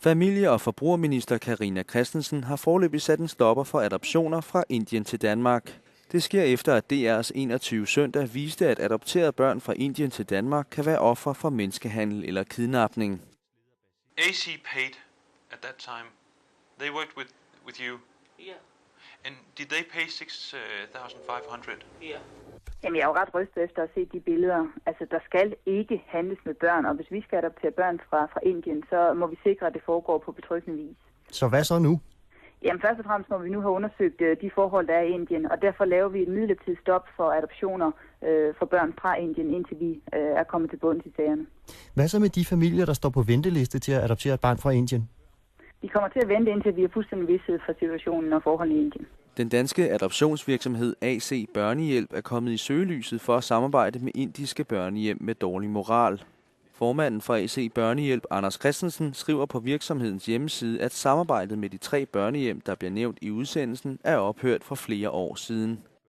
Familie- og forbrugerminister Carina Christensen har foreløbig sat en stopper for adoptioner fra Indien til Danmark. Det sker efter, at DR's 21 søndag viste, at adopterede børn fra Indien til Danmark kan være ofre for menneskehandel eller kidnapning. AC paid at that time. They worked with you. Yeah. And did they pay 6,500? Yeah. Jamen, jeg er jo ret rystet efter at se de billeder. Altså, der skal ikke handles med børn, og hvis vi skal adoptere børn fra Indien, så må vi sikre, at det foregår på betryggende vis. Så hvad så nu? Jamen, først og fremmest må vi nu have undersøgt de forhold, der er i Indien, og derfor laver vi et midlertidigt stop for adoptioner for børn fra Indien, indtil vi er kommet til bunds i sagerne. Hvad så med de familier, der står på venteliste til at adoptere et barn fra Indien? Vi kommer til at vente, indtil vi har fuldstændig vished for situationen og forholdene i Indien. Den danske adoptionsvirksomhed AC Børnehjælp er kommet i søgelyset for at samarbejde med indiske børnehjem med dårlig moral. Formanden for AC Børnehjælp, Anders Christensen, skriver på virksomhedens hjemmeside, at samarbejdet med de 3 børnehjem, der bliver nævnt i udsendelsen, er ophørt for flere år siden.